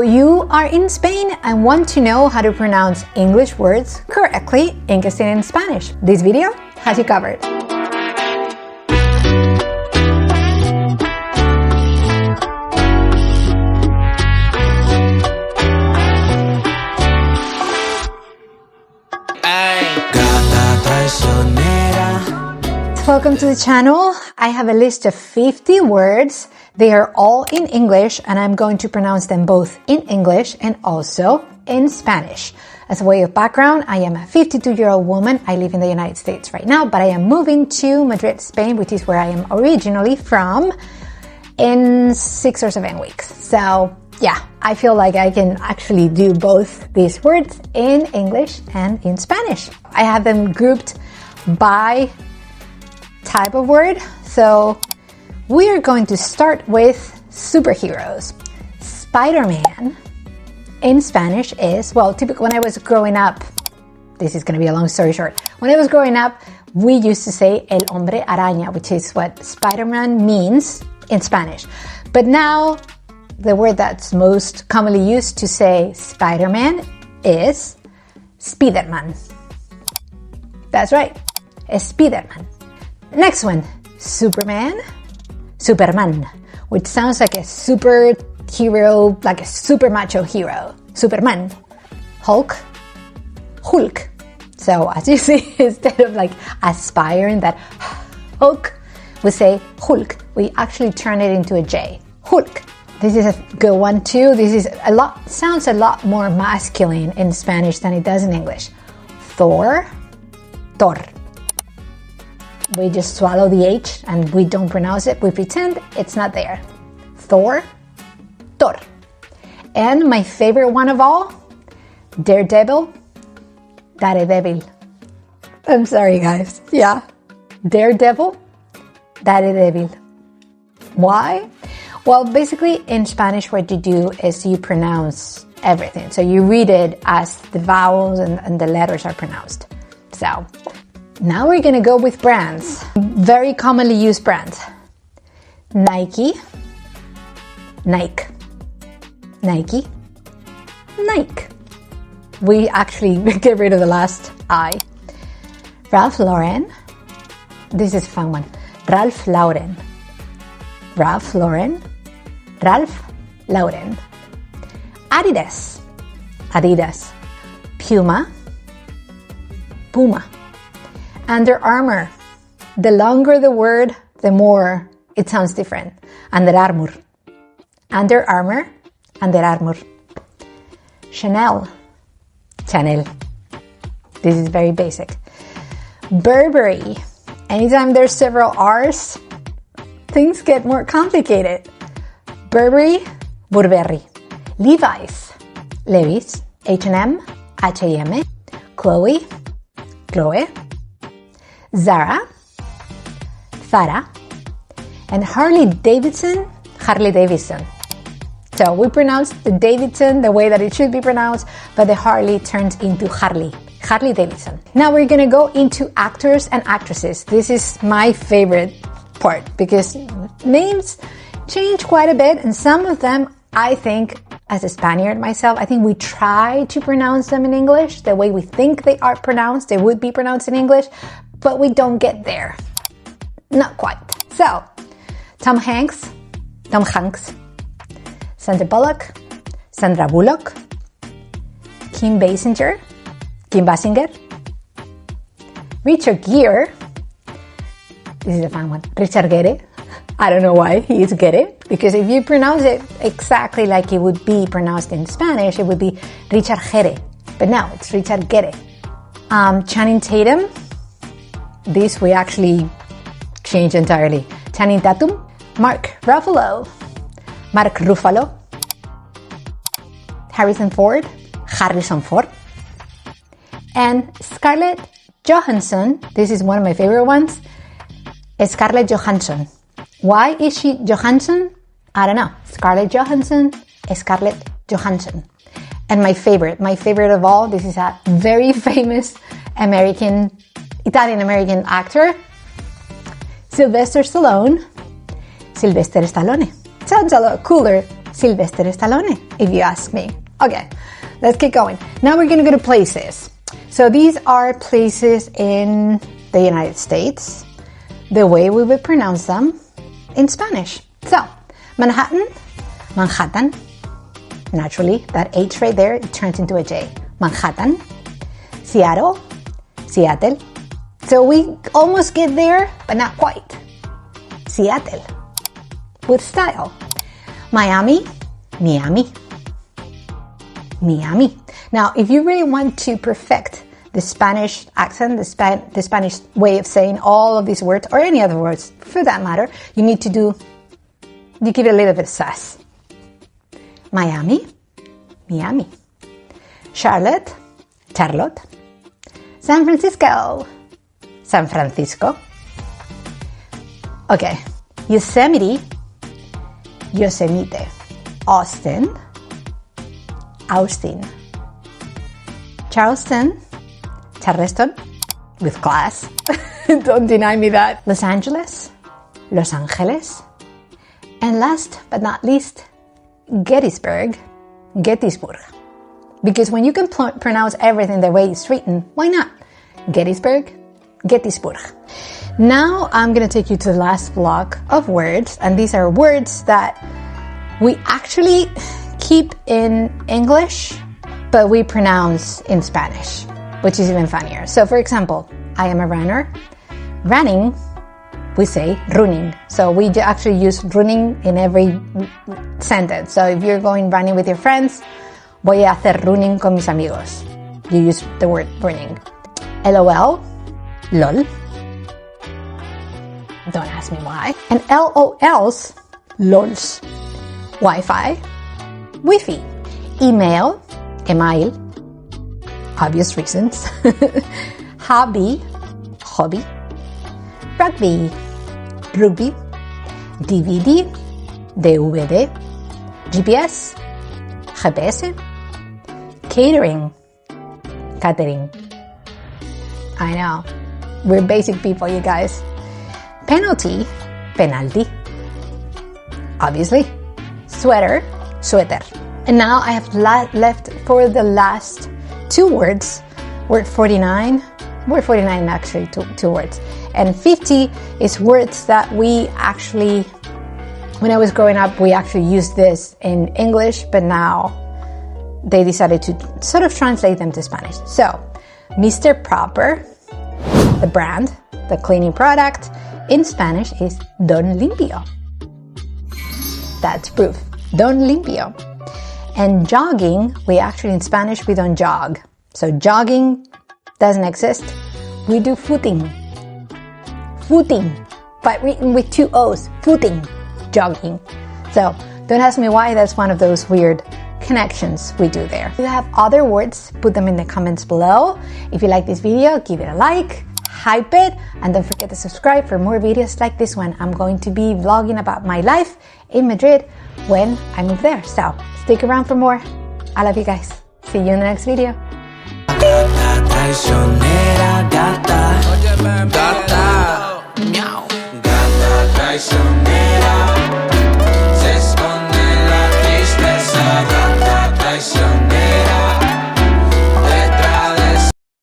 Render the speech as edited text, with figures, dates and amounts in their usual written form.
you are in Spain and want to know how to pronounce English words correctly in Castilian Spanish, this video has you covered. Welcome to the channel. I have a list of 50 words. They are all in English and I'm going to pronounce them both in English and also in Spanish. As a way of background, I am a 52-year-old woman. I live in the United States right now, but I am moving to Madrid, Spain, which is where I am originally from, in 6 or 7 weeks. So yeah, I feel like I can actually do both these words in English and in Spanish. I have them grouped by type of word. So we are going to start with superheroes. Spider-Man in Spanish is, well, typically when I was growing up, this is going to be a long story short. When I was growing up, we used to say el hombre araña, which is what Spider-Man means in Spanish. But now the word that's most commonly used to say Spider-Man is Speederman. That's right, Speederman. Next one, Superman, which sounds like a superhero, like a super macho hero, Superman. Hulk. So as you see, instead of like aspiring that Hulk, we say Julk. We actually turn it into a J, Julk. This is a good one too. This is sounds a lot more masculine in Spanish than it does in English. Thor. We just swallow the H and we don't pronounce it. We pretend it's not there. Thor. And my favorite one of all, Daredevil. Daredevil. I'm sorry, guys. Yeah. Daredevil. Daredevil. Why? Well, basically in Spanish, what you do is you pronounce everything. So you read it as the vowels and the letters are pronounced. So now we're going to go with brands. Very commonly used brands. Nike. We actually get rid of the last I. Ralph Lauren. This is a fun one. Ralph Lauren. Adidas. Puma. Under Armour. The longer the word, the more it sounds different. Under Armour. Chanel. This is very basic. Burberry. Anytime there's several R's, things get more complicated. Burberry. Levi's. H&M. Chloe. Zara, and Harley Davidson. So we pronounce the Davidson the way that it should be pronounced, but the Harley turns into Harley Davidson. Now we're gonna go into actors and actresses. This is my favorite part because names change quite a bit, and some of them, I think, as a Spaniard myself, I think we try to pronounce them in English the way we think they are pronounced. They would be pronounced in English, but we don't get there. Not quite. So, Tom Hanks, Sandra Bullock, Kim Basinger, Richard Gere. This is a fun one. Richard Gere. I don't know why he is Gere, because if you pronounce it exactly like it would be pronounced in Spanish, it would be Richard Gere. But no, it's Richard Gere. Channing Tatum. This we actually changed entirely. Channing Tatum. Mark Ruffalo. Harrison Ford. And Scarlett Johansson. This is one of my favorite ones. Scarlett Johansson. Why is she Johansson? I don't know. Scarlett Johansson. And my favorite of all, this is a very famous Italian-American actor, Sylvester Stallone. Sounds a lot cooler Sylvester Stallone, if you ask me. Okay, let's keep going. Now we're gonna go to places. So these are places in the United States, the way we would pronounce them in Spanish. So, Manhattan, Manhattan. Naturally, that H right there, it turns into a J. Manhattan. Seattle, Seattle. So we almost get there, but not quite. Seattle. With style. Miami, Miami. Miami. Now, if you really want to perfect the Spanish accent, the Spanish way of saying all of these words, or any other words for that matter, you give it a little bit of sass. Miami, Miami. Charlotte, Charlotte. San Francisco, San Francisco. Okay, Yosemite, Yosemite. Austin, Austin. Charleston, Charleston, with class. Don't deny me that. Los Angeles, Los Angeles. And last but not least, Gettysburg, Gettysburg. Because when you can pronounce everything the way it's written, why not? Gettysburg, Gettysburg. Now I'm going to take you to the last block of words, and these are words that we actually keep in English, but we pronounce in Spanish, which is even funnier. So for example, I am a runner. Running, we say running. So we actually use running in every sentence. So if you're going running with your friends, voy a hacer running con mis amigos. You use the word running. LOL, lol. Don't ask me why. And LOLs, lols. Wi-Fi, Wiffy. Email, email. Obvious reasons. Hobby, hobby. Rugby, rugby. DVD, DVD. GPS, GPS. Catering, catering. I know, we're basic people, you guys. Penalty, penalty. Obviously. Sweater, sweater. And now I have left for the last two words. Word 49 actually, two words. And 50 is words that we actually, when I was growing up, we actually used this in English, but now they decided to sort of translate them to Spanish. So, Mr. Proper, the brand, the cleaning product, in Spanish is Don Limpio. That's proof. Don limpio. And jogging, in Spanish, we don't jog. So jogging doesn't exist. We do footing. Footing. But written with two O's. Footing. Jogging. So don't ask me why. That's one of those weird connections we do there. If you have other words, put them in the comments below. If you like this video, give it a like. Hype it, and don't forget to subscribe for more videos like this one. I'm going to be vlogging about my life in Madrid when I move there. So stick around for more. I love you guys. See you in the next video.